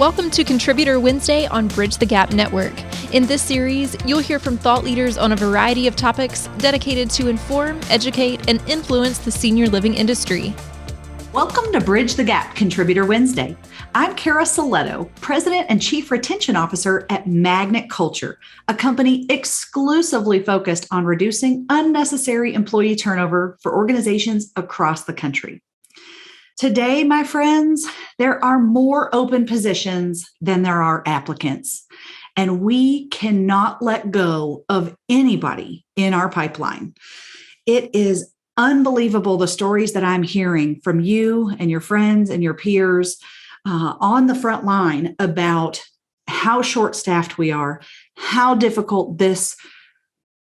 Welcome to Contributor Wednesday on Bridge the Gap Network. In this series, you'll hear from thought leaders on a variety of topics dedicated to inform, educate, and influence the senior living industry. Welcome to Bridge the Gap Contributor Wednesday. I'm Cara Silletto, President and Chief Retention Officer at Magnet Culture, a company exclusively focused on reducing unnecessary employee turnover for organizations across the country. Today, my friends, there are more open positions than there are applicants, and we cannot let go of anybody in our pipeline. It is unbelievable the stories that I'm hearing from you and your friends and your peers on the front line about how short-staffed we are, how difficult this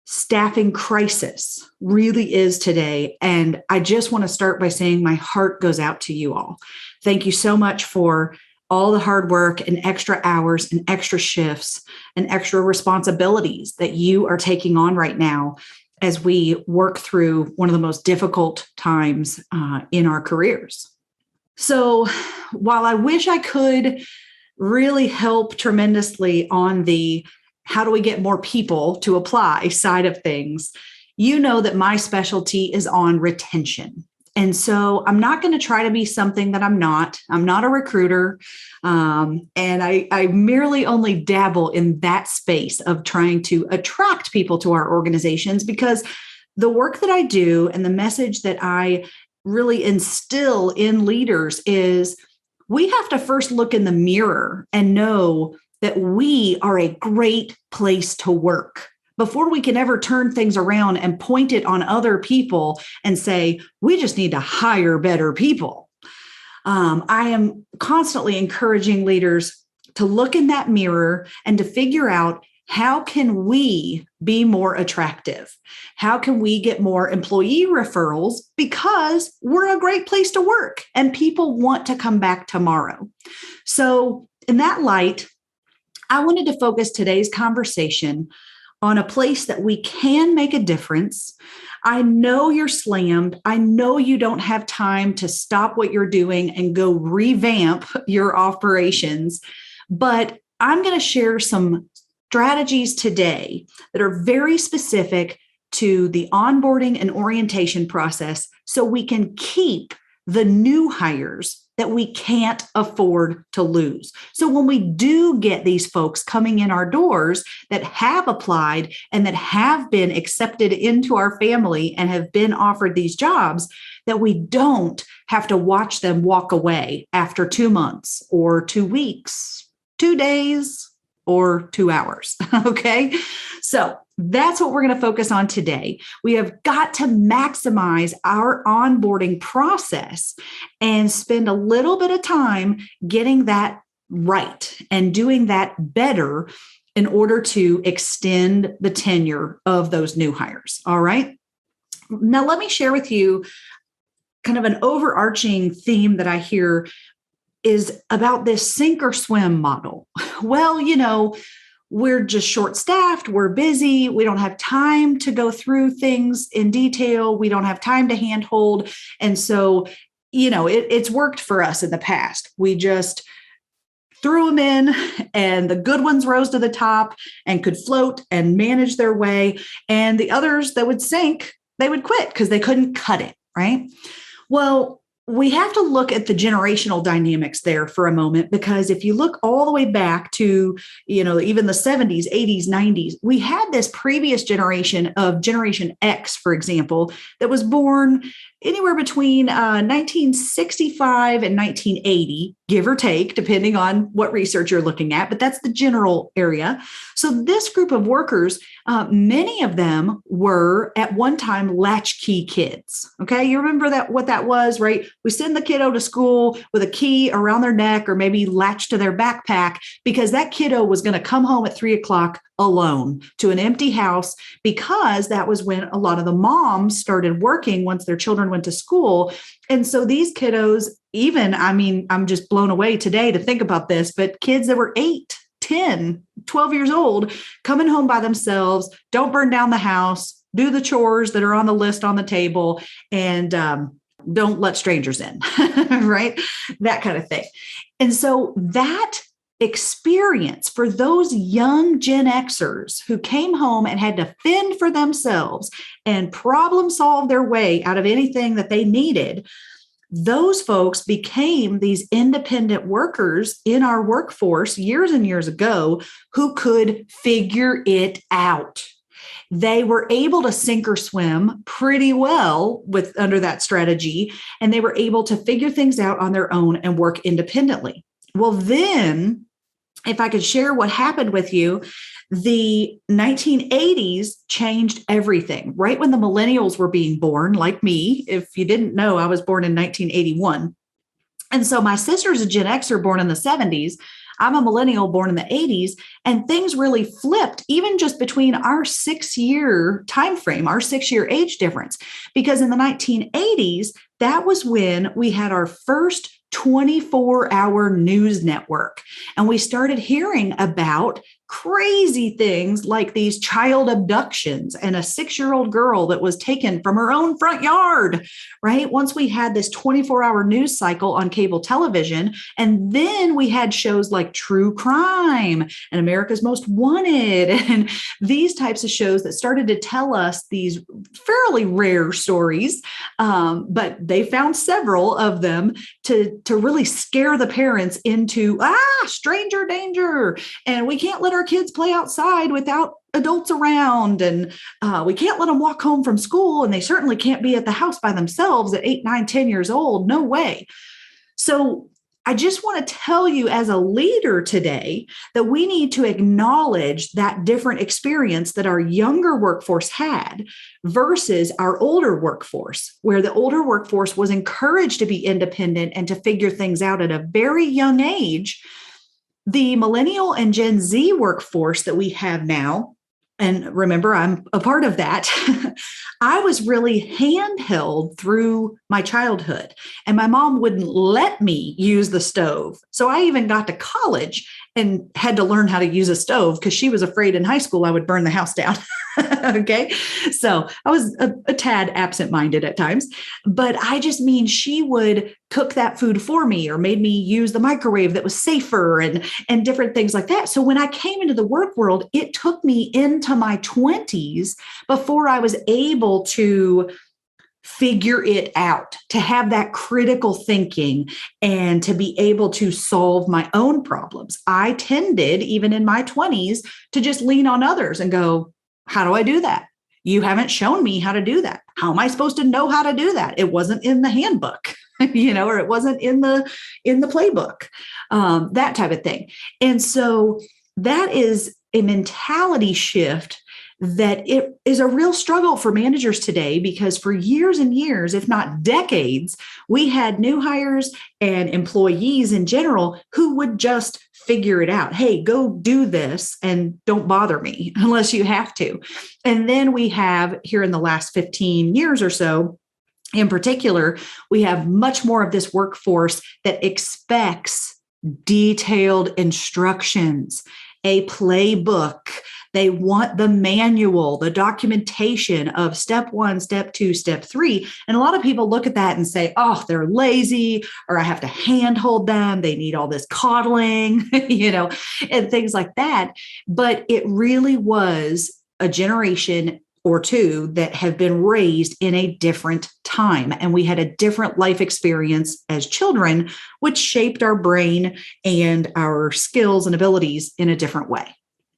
staffing crisis really is today. And I just want to start by saying my heart goes out to you all. Thank you so much for all the hard work and extra hours and extra shifts and extra responsibilities that you are taking on right now as we work through one of the most difficult times in our careers. So while I wish I could really help tremendously on the how do we get more people to apply side of things, you know that my specialty is on retention. And so I'm not going to try to be something that I'm not. I'm not a recruiter. And I merely only dabble in that space of trying to attract people to our organizations, because the work that I do and the message that I really instill in leaders is we have to first look in the mirror and know that we are a great place to work before we can ever turn things around and point it on other people and say, we just need to hire better people. I am constantly encouraging leaders to look in that mirror and to figure out, how can we be more attractive? How can we get more employee referrals? Because we're a great place to work and people want to come back tomorrow. So in that light, I wanted to focus today's conversation on a place that we can make a difference. I know you're slammed. I know you don't have time to stop what you're doing and go revamp your operations, but I'm going to share some strategies today that are very specific to the onboarding and orientation process so we can keep the new hires that we can't afford to lose. So when we do get these folks coming in our doors that have applied and that have been accepted into our family and have been offered these jobs, that we don't have to watch them walk away after 2 months or 2 weeks, 2 days, or 2 hours. Okay. So that's what we're going to focus on today. We have got to maximize our onboarding process and spend a little bit of time getting that right and doing that better in order to extend the tenure of those new hires. All right. Now, let me share with you kind of an overarching theme that I hear is about this sink or swim model. Well, we're just short-staffed, we're busy, we don't have time to go through things in detail, we don't have time to handhold. And so, it's worked for us in the past. We just threw them in and the good ones rose to the top and could float and manage their way. And the others that would sink, they would quit because they couldn't cut it, right? Well, we have to look at the generational dynamics there for a moment, because if you look all the way back to, even the 70s, 80s, 90s, we had this previous generation of Generation X, for example, that was born anywhere between 1965 and 1980, give or take, depending on what research you're looking at, but that's the general area. So this group of workers, many of them were at one time latchkey kids. Okay, you remember what that was, right? We send the kiddo to school with a key around their neck or maybe latched to their backpack because that kiddo was going to come home at 3:00 alone to an empty house, because that was when a lot of the moms started working once their children went to school. And so these kiddos, I'm just blown away today to think about this, but kids that were 8, 10, 12 years old, coming home by themselves, don't burn down the house, do the chores that are on the list on the table, and don't let strangers in, right? That kind of thing. And so that experience for those young Gen Xers who came home and had to fend for themselves and problem solve their way out of anything that they needed, those folks became these independent workers in our workforce years and years ago who could figure it out. They were able to sink or swim pretty well under that strategy, and they were able to figure things out on their own and work independently. Well, then, if I could share what happened with you, the 1980s changed everything. Right when the millennials were being born, like me, if you didn't know, I was born in 1981. And so my sister's a Gen Xer born in the 70s. I'm a millennial born in the 80s, and things really flipped even just between our 6-year time frame, our 6-year age difference. Because in the 1980s, that was when we had our first 24-hour news network. And we started hearing about crazy things like these child abductions and a 6-year-old girl that was taken from her own front yard, right? Once we had this 24-hour news cycle on cable television, and then we had shows like True Crime and America's Most Wanted and these types of shows that started to tell us these fairly rare stories, but they found several of them to really scare the parents into, stranger danger, and we can't let our kids play outside without adults around, and we can't let them walk home from school, and they certainly can't be at the house by themselves at 8, 9, 10 years old. No way. So I just want to tell you as a leader today that we need to acknowledge that different experience that our younger workforce had versus our older workforce, where the older workforce was encouraged to be independent and to figure things out at a very young age. The millennial and Gen Z workforce that we have now, and remember, I'm a part of that, I was really handheld through my childhood, and my mom wouldn't let me use the stove. So I even got to college and had to learn how to use a stove because she was afraid in high school I would burn the house down. Okay. So I was a tad absent-minded at times, but I just mean she would cook that food for me or made me use the microwave that was safer and different things like that. So when I came into the work world, it took me into my 20s before I was able to figure it out, to have that critical thinking and to be able to solve my own problems. I tended, even in my 20s, to just lean on others and go, how do I do that? You haven't shown me how to do that. How am I supposed to know how to do that? It wasn't in the handbook, or it wasn't in the playbook, that type of thing. And so that is a mentality shift that it is a real struggle for managers today, because for years and years, if not decades, we had new hires and employees in general who would just figure it out. Hey, go do this and don't bother me unless you have to. And then we have here in the last 15 years or so, in particular, we have much more of this workforce that expects detailed instructions, a playbook. They want the manual, the documentation of step 1, step 2, step 3. And a lot of people look at that and say, oh, they're lazy, or I have to handhold them. They need all this coddling, and things like that. But it really was a generation or two that have been raised in a different time. And we had a different life experience as children, which shaped our brain and our skills and abilities in a different way.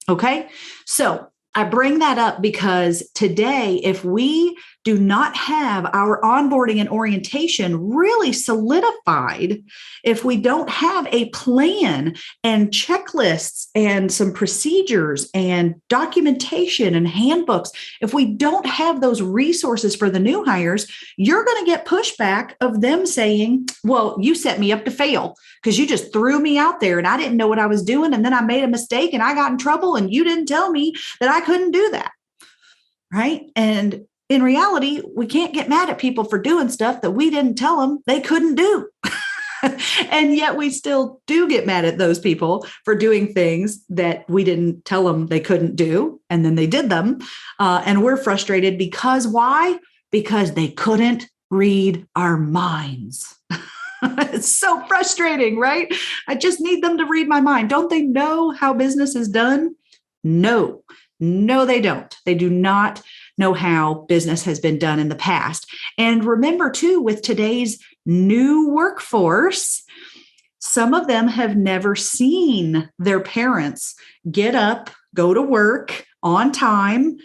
Okay. So I bring that up because today, if we do not have our onboarding and orientation really solidified, if we don't have a plan and checklists and some procedures and documentation and handbooks, if we don't have those resources for the new hires, you're going to get pushback of them saying, well, you set me up to fail because you just threw me out there and I didn't know what I was doing. And then I made a mistake and I got in trouble and you didn't tell me that I couldn't do that. Right. And in reality, we can't get mad at people for doing stuff that we didn't tell them they couldn't do. And yet we still do get mad at those people for doing things that we didn't tell them they couldn't do. And then they did them. And we're frustrated because why? Because they couldn't read our minds. It's so frustrating, right? I just need them to read my mind. Don't they know how business is done? No, they don't. They do not know how business has been done in the past. And remember, too, with today's new workforce, some of them have never seen their parents get up, go to work on time,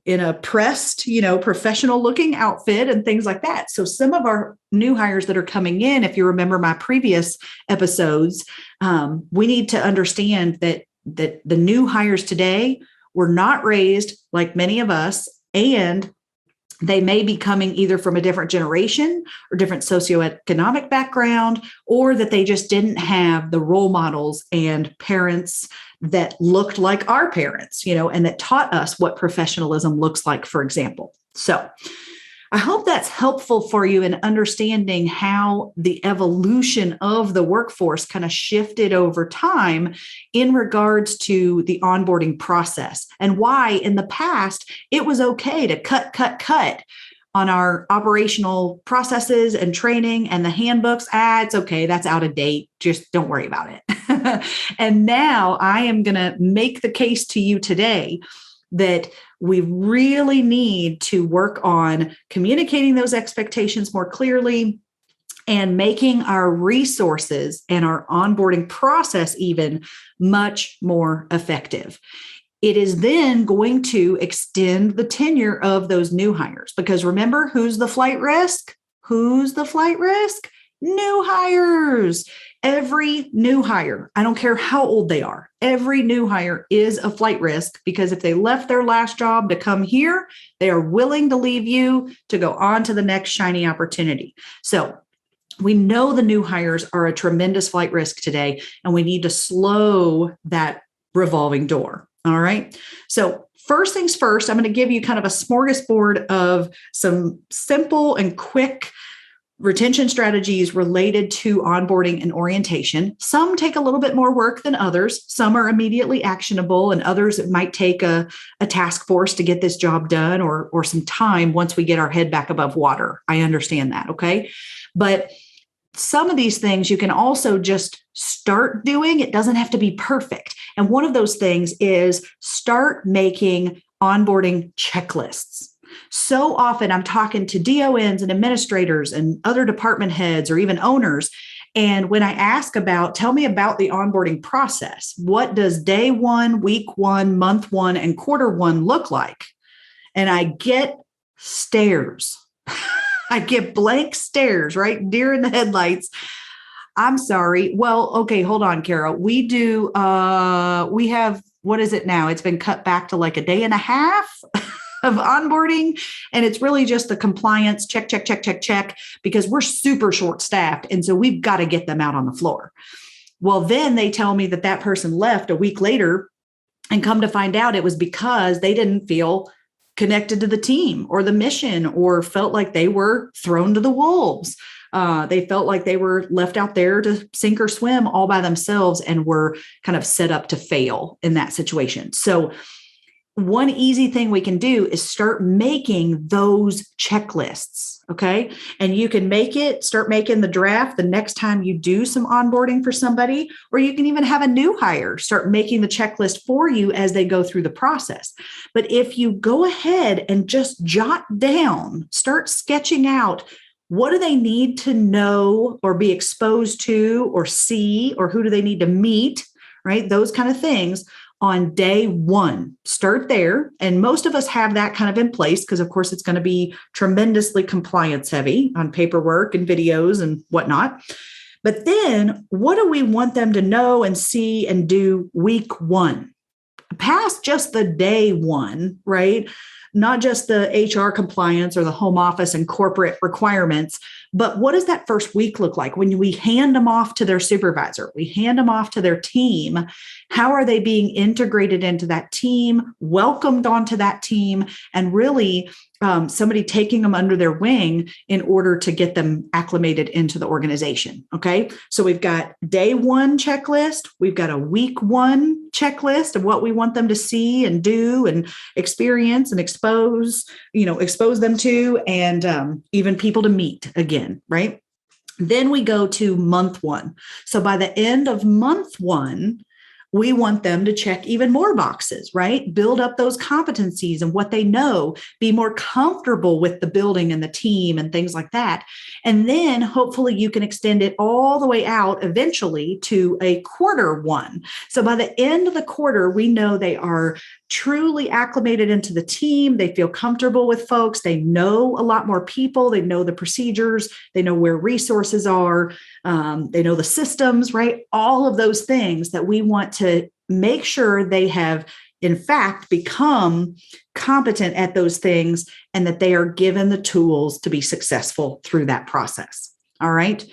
in a pressed, professional looking outfit and things like that. So some of our new hires that are coming in, if you remember my previous episodes, we need to understand that the new hires today were not raised like many of us, and they may be coming either from a different generation or different socioeconomic background, or that they just didn't have the role models and parents that looked like our parents, and that taught us what professionalism looks like, for example. So I hope that's helpful for you in understanding how the evolution of the workforce kind of shifted over time in regards to the onboarding process, and why in the past it was okay to cut on our operational processes and training and the handbooks. It's okay. That's out of date. Just don't worry about it. And now I am going to make the case to you today that we really need to work on communicating those expectations more clearly and making our resources and our onboarding process even much more effective. It is then going to extend the tenure of those new hires, because remember, who's the flight risk? New hires. Every new hire, I don't care how old they are, every new hire is a flight risk, because if they left their last job to come here, they are willing to leave you to go on to the next shiny opportunity. So we know the new hires are a tremendous flight risk today, and we need to slow that revolving door. All right. So first things first, I'm going to give you kind of a smorgasbord of some simple and quick retention strategies related to onboarding and orientation. Some take a little bit more work than others. Some are immediately actionable, and others it might take a task force to get this job done, or some time once we get our head back above water. I understand that. Okay. But some of these things you can also just start doing. It doesn't have to be perfect. And one of those things is start making onboarding checklists. So often I'm talking to DONs and administrators and other department heads or even owners. And when I ask tell me about the onboarding process, what does day one, week one, month one, and quarter one look like? And I get stares. I get blank stares, right? Deer in the headlights. I'm sorry. Well, okay, hold on, Cara. We have, what is it now? It's been cut back to like a day and a half of onboarding. And it's really just the compliance check, because we're super short staffed. And so we've got to get them out on the floor. Well, then they tell me that person left a week later, and come to find out it was because they didn't feel connected to the team or the mission, or felt like they were thrown to the wolves. They felt like they were left out there to sink or swim all by themselves, and were kind of set up to fail in that situation. So one easy thing we can do is start making those checklists. Okay. And you can start making the draft the next time you do some onboarding for somebody, or you can even have a new hire start making the checklist for you as they go through the process. But if you go ahead and just jot down, start sketching out, what do they need to know or be exposed to or see, or who do they need to meet, right? Those kind of things. On day one, start there. And most of us have that kind of in place, because of course it's going to be tremendously compliance heavy on paperwork and videos and whatnot. But then what do we want them to know and see and do week one? Past just the day one, right? Not just the HR compliance or the home office and corporate requirements, but what does that first week look like when we hand them off to their supervisor? We hand them off to their team. How are they being integrated into that team, welcomed onto that team, and really somebody taking them under their wing in order to get them acclimated into the organization? Okay. So we've got day one checklist. We've got a week one checklist of what we want them to see and do and experience and expose them to, and even people to meet again, right? Then we go to month one. So by the end of month one, we want them to check even more boxes, right? Build up those competencies and what they know, be more comfortable with the building and the team and things like that. And then hopefully you can extend it all the way out eventually to a quarter one. So by the end of the quarter, we know they are truly acclimated into the team. They feel comfortable with folks. They know a lot more people. They know the procedures. They know where resources are. They know the systems, right? All of those things that we want to make sure they have, in fact, become competent at those things and that they are given the tools to be successful through that process. All right.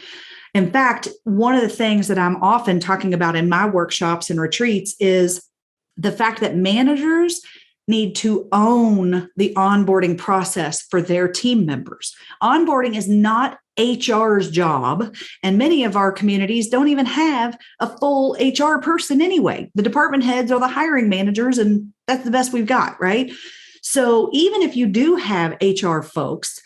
In fact, one of the things that I'm often talking about in my workshops and retreats is the fact that managers need to own the onboarding process for their team members. Onboarding is not HR's job, and many of our communities don't even have a full HR person anyway. The department heads are the hiring managers, and that's the best we've got, right? So even if you do have HR folks,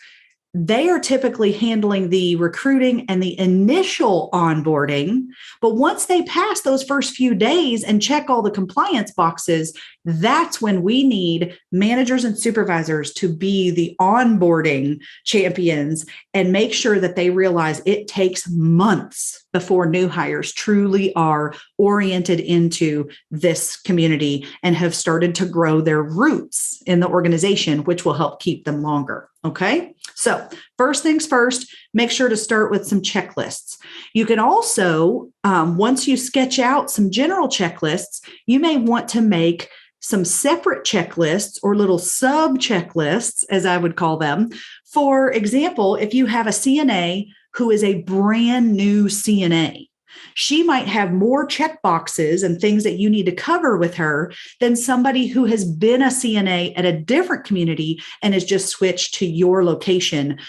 they are typically handling the recruiting and the initial onboarding. But once they pass those first few days and check all the compliance boxes, that's when we need managers and supervisors to be the onboarding champions and make sure that they realize it takes months before new hires truly are oriented into this community and have started to grow their roots in the organization, which will help keep them longer. Okay. So first things first, make sure to start with some checklists. You can also, once you sketch out some general checklists, you may want to make some separate checklists or little sub checklists, as I would call them. For example, if you have a CNA who is a brand new CNA, she might have more check boxes and things that you need to cover with her than somebody who has been a CNA at a different community and has just switched to your location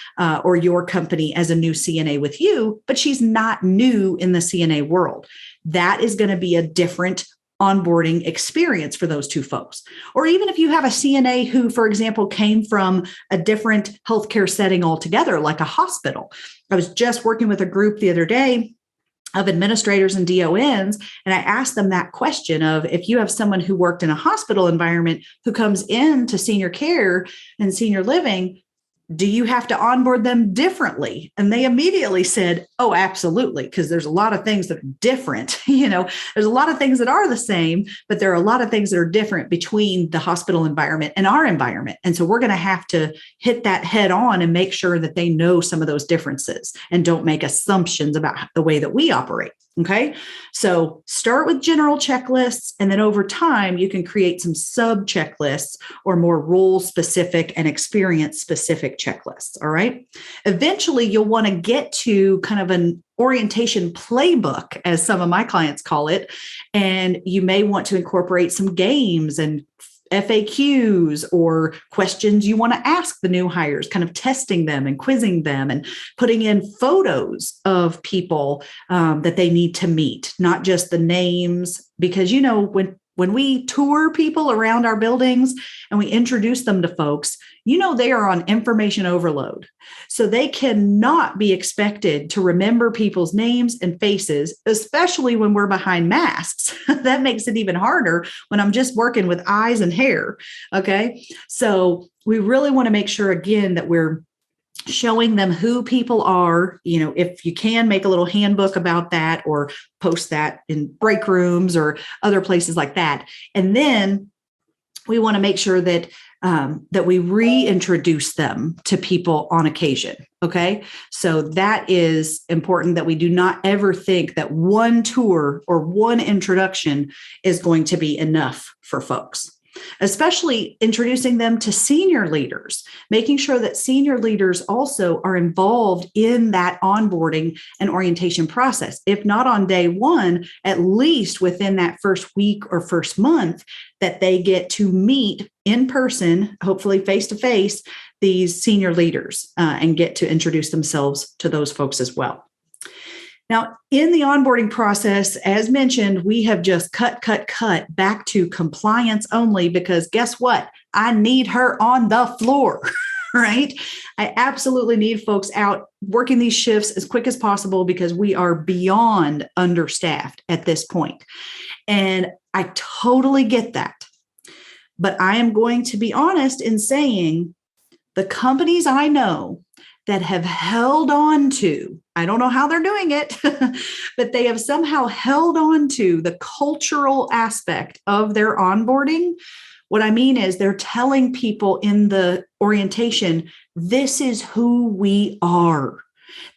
or your company as a new CNA with you, but she's not new in the CNA world. That is going to be a different onboarding experience for those two folks. Or even if you have a CNA who, for example, came from a different healthcare setting altogether, like a hospital. I was just working with a group the other day of administrators and DONs, and I asked them that question of, if you have someone who worked in a hospital environment who comes into senior care and senior living, do you have to onboard them differently? And they immediately said, oh, absolutely, because there's a lot of things that are different. There's a lot of things that are the same, but there are a lot of things that are different between the hospital environment and our environment. And so we're going to have to hit that head on and make sure that they know some of those differences and don't make assumptions about the way that we operate. Okay. So start with general checklists, and then over time, you can create some sub checklists or more role specific and experience specific checklists. All right. Eventually, you'll want to get to kind of an orientation playbook, as some of my clients call it. And you may want to incorporate some games and FAQs or questions you want to ask the new hires, kind of testing them and quizzing them and putting in photos of people that they need to meet, not just the names. Because, when we tour people around our buildings and we introduce them to folks, they are on information overload. So they cannot be expected to remember people's names and faces, especially when we're behind masks. That makes it even harder when I'm just working with eyes and hair. Okay. So we really want to make sure, again, that we're showing them who people are. If you can, make a little handbook about that or post that in break rooms or other places like that. And then we want to make sure that we reintroduce them to people on occasion. Okay. So that is important, that we do not ever think that one tour or one introduction is going to be enough for folks. Especially introducing them to senior leaders, making sure that senior leaders also are involved in that onboarding and orientation process. If not on day one, at least within that first week or first month, that they get to meet in person, hopefully face to face, these senior leaders and get to introduce themselves to those folks as well. Now, in the onboarding process, as mentioned, we have just cut back to compliance only, because guess what? I need her on the floor. right? I absolutely need folks out working these shifts as quick as possible because we are beyond understaffed at this point. And I totally get that. But I am going to be honest in saying the companies I know that have held on to, I don't know how they're doing it, but they have somehow held on to the cultural aspect of their onboarding. What I mean is they're telling people in the orientation, this is who we are.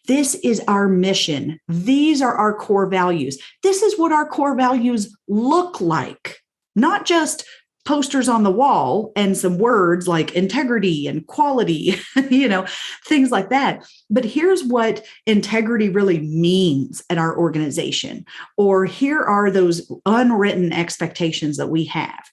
This is our mission. These are our core values. This is what our core values look like, not just posters on the wall and some words like integrity and quality, things like that. But here's what integrity really means at our organization, or here are those unwritten expectations that we have.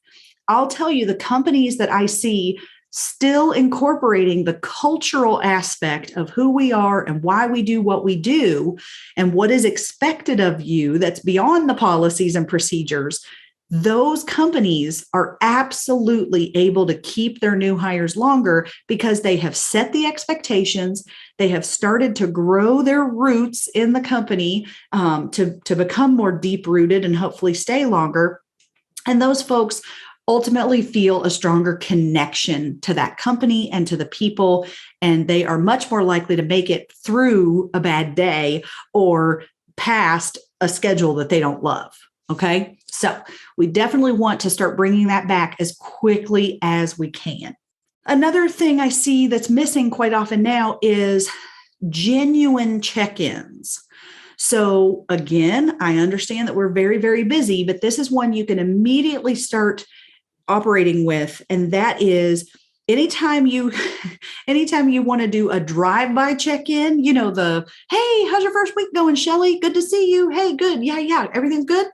I'll tell you, the companies that I see still incorporating the cultural aspect of who we are and why we do what we do and what is expected of you that's beyond the policies and procedures, those companies are absolutely able to keep their new hires longer because they have set the expectations. They have started to grow their roots in the company to become more deep rooted and hopefully stay longer. And those folks ultimately feel a stronger connection to that company and to the people, and they are much more likely to make it through a bad day or past a schedule that they don't love. Okay, so we definitely want to start bringing that back as quickly as we can. Another thing I see that's missing quite often now is genuine check-ins. So again, I understand that we're very, very busy, but this is one you can immediately start operating with, and that is anytime you want to do a drive-by check-in, hey, how's your first week going, Shelly? Good to see you. Hey, good. Yeah. Everything's good.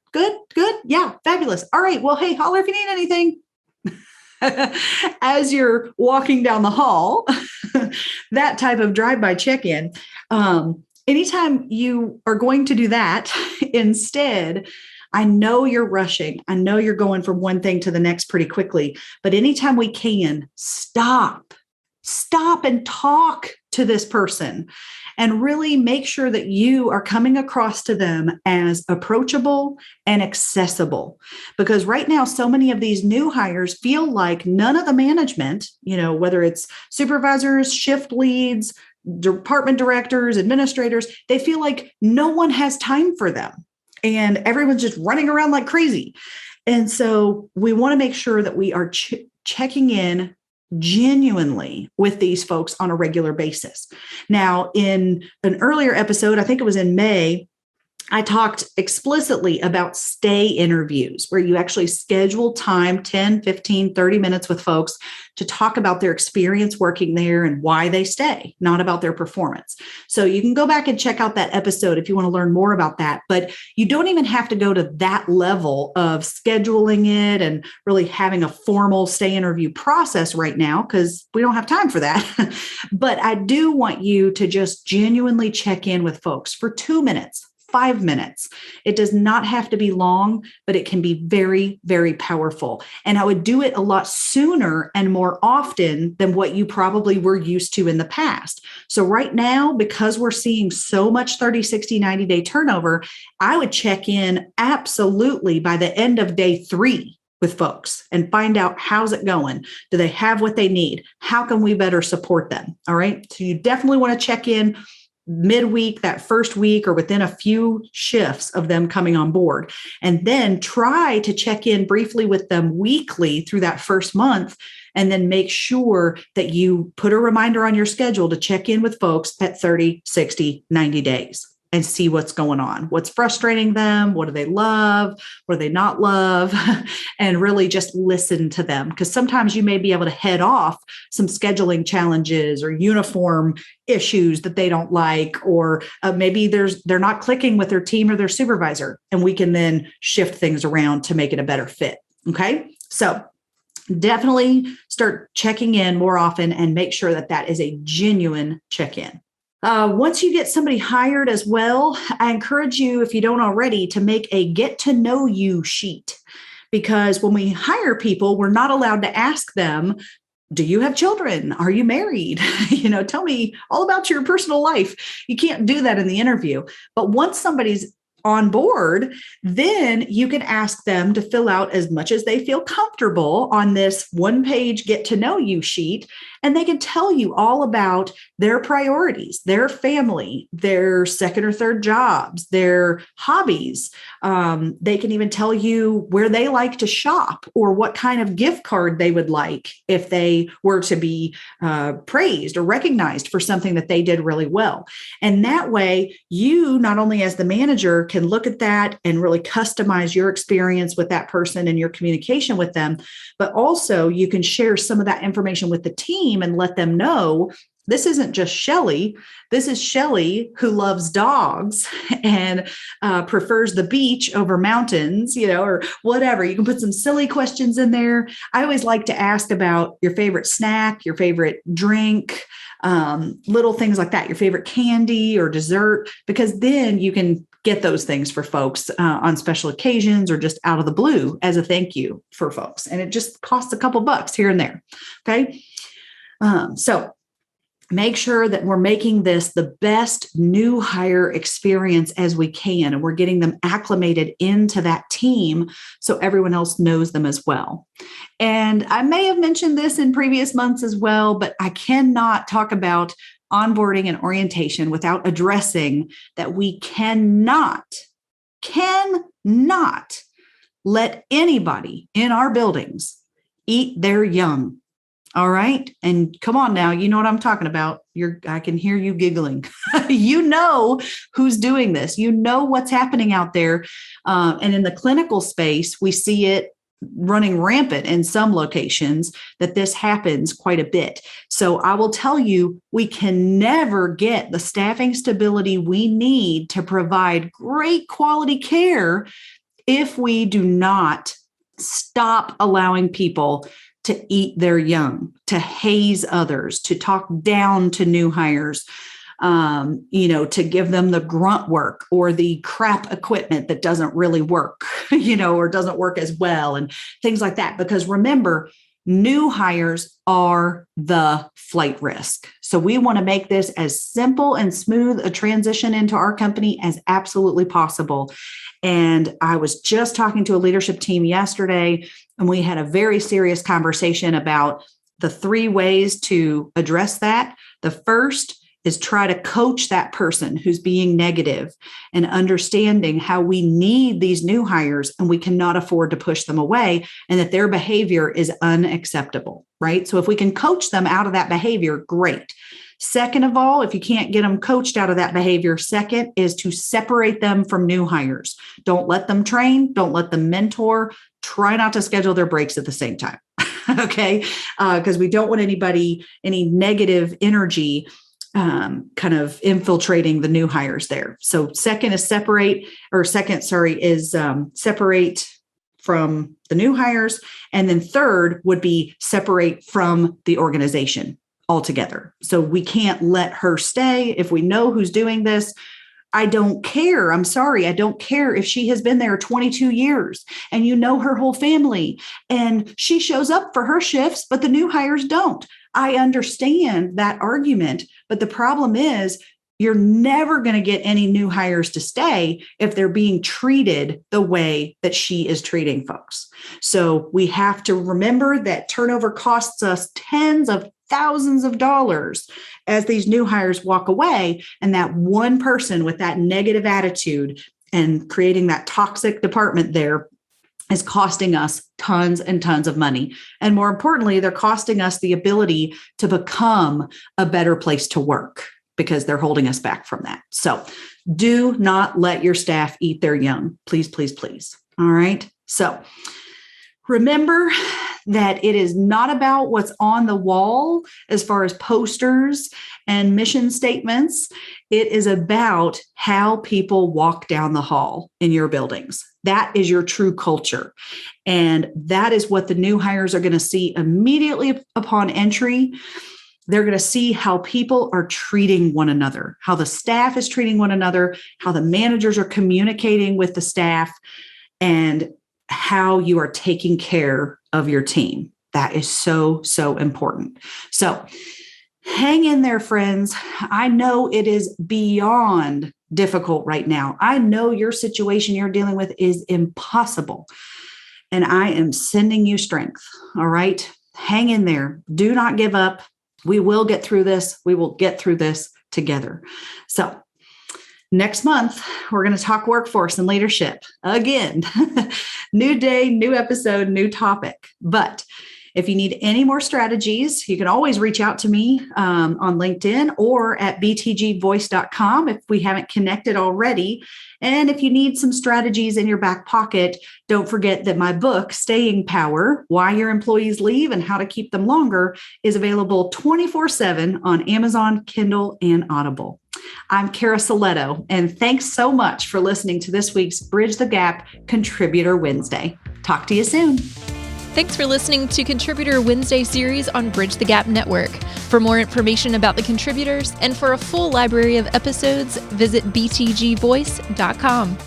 Yeah, fabulous. All right. Well, hey, holler if you need anything. As you're walking down the hall, that type of drive-by check-in. Anytime you are going to do that, instead, I know you're rushing. I know you're going from one thing to the next pretty quickly, but anytime we can, stop and talk to this person and really make sure that you are coming across to them as approachable and accessible. Because right now, so many of these new hires feel like none of the management, whether it's supervisors, shift leads, department directors, administrators, they feel like no one has time for them. And everyone's just running around like crazy. And so we want to make sure that we are checking in genuinely with these folks on a regular basis. Now, in an earlier episode, I think it was in May, I talked explicitly about stay interviews where you actually schedule time, 10, 15, 30 minutes with folks to talk about their experience working there and why they stay, not about their performance. So you can go back and check out that episode if you want to learn more about that. But you don't even have to go to that level of scheduling it and really having a formal stay interview process right now because we don't have time for that. But I do want you to just genuinely check in with folks for 2 minutes. 5 minutes. It does not have to be long, but it can be very, very powerful. And I would do it a lot sooner and more often than what you probably were used to in the past. So right now, because we're seeing so much 30, 60, 90-day turnover, I would check in absolutely by the end of day 3 with folks and find out how's it going. Do they have what they need? How can we better support them? All right. So you definitely want to check in midweek, that first week, or within a few shifts of them coming on board. And then try to check in briefly with them weekly through that first month. And then make sure that you put a reminder on your schedule to check in with folks at 30, 60, 90 days and see what's going on. What's frustrating them? What do they love? What do they not love? And really just listen to them. Because sometimes you may be able to head off some scheduling challenges or uniform issues that they don't like, or maybe they're not clicking with their team or their supervisor. And we can then shift things around to make it a better fit. Okay. So definitely start checking in more often and make sure that that is a genuine check-in. Once you get somebody hired as well, I encourage you, if you don't already, to make a get to know you sheet. Because when we hire people, we're not allowed to ask them do you have children? Are you married? Tell me all about your personal life. You can't do that in the interview. But once somebody's on board, then you can ask them to fill out as much as they feel comfortable on this one-page get to know you sheet. And they can tell you all about their priorities, their family, their second or third jobs, their hobbies. They can even tell you where they like to shop or what kind of gift card they would like if they were to be praised or recognized for something that they did really well. And that way, you not only as the manager can look at that and really customize your experience with that person and your communication with them, but also you can share some of that information with the team and let them know this isn't just Shelley. This is Shelley who loves dogs and prefers the beach over mountains, or whatever. You can put some silly questions in there. I always like to ask about your favorite snack, your favorite drink, little things like that, your favorite candy or dessert, because then you can get those things for folks on special occasions or just out of the blue as a thank you for folks. And it just costs a couple bucks here and there. Okay. So make sure that we're making this the best new hire experience as we can, and we're getting them acclimated into that team so everyone else knows them as well. And I may have mentioned this in previous months as well, but I cannot talk about onboarding and orientation without addressing that we cannot let anybody in our buildings eat their young. All right. And come on now, you know what I'm talking about. I can hear you giggling. You know who's doing this. You know what's happening out there. And in the clinical space, we see it running rampant in some locations that this happens quite a bit. So I will tell you, we can never get the staffing stability we need to provide great quality care if we do not stop allowing people to eat their young, to haze others, to talk down to new hires, to give them the grunt work or the crap equipment that doesn't really work, or doesn't work as well and things like that. Because remember, new hires are the flight risk. So we want to make this as simple and smooth a transition into our company as absolutely possible. And I was just talking to a leadership team yesterday, and we had a very serious conversation about the 3 ways to address that. The first is try to coach that person who's being negative and understanding how we need these new hires and we cannot afford to push them away and that their behavior is unacceptable, right? So if we can coach them out of that behavior, great. Second of all, if you can't get them coached out of that behavior, second is to separate them from new hires. Don't let them train. Don't let them mentor. Try not to schedule their breaks at the same time. Okay. Because we don't want any negative energy kind of infiltrating the new hires there. So second is separate from the new hires. And then third would be separate from the organization altogether. So we can't let her stay if we know who's doing this. I don't care. I'm sorry. I don't care if she has been there 22 years and you know her whole family and she shows up for her shifts, but the new hires don't. I understand that argument, but the problem is you're never going to get any new hires to stay if they're being treated the way that she is treating folks. So we have to remember that turnover costs us tens of thousands of dollars as these new hires walk away. And that one person with that negative attitude and creating that toxic department there is costing us tons and tons of money. And more importantly, they're costing us the ability to become a better place to work because they're holding us back from that. So do not let your staff eat their young. Please, please, please. All right. So remember that it is not about what's on the wall as far as posters and mission statements. It is about how people walk down the hall in your buildings. That is your true culture. And that is what the new hires are going to see immediately upon entry. They're going to see how people are treating one another, how the staff is treating one another, how the managers are communicating with the staff, and how you are taking care of your team. That is so, so important. So hang in there, friends. I know it is beyond difficult right now. I know your situation you're dealing with is impossible. And I am sending you strength. All right. Hang in there. Do not give up. We will get through this. We will get through this together. So next month, we're going to talk workforce and leadership again. New day, new episode, new topic. But if you need any more strategies, you can always reach out to me on LinkedIn or at btgvoice.com if we haven't connected already. And if you need some strategies in your back pocket, don't forget that my book, Staying Power, Why Your Employees Leave and How to Keep Them Longer, is available 24/7 on Amazon, Kindle, and Audible. I'm Cara Silletto, and thanks so much for listening to this week's Bridge the Gap Contributor Wednesday. Talk to you soon. Thanks for listening to Contributor Wednesday series on Bridge the Gap Network. For more information about the contributors and for a full library of episodes, visit btgvoice.com.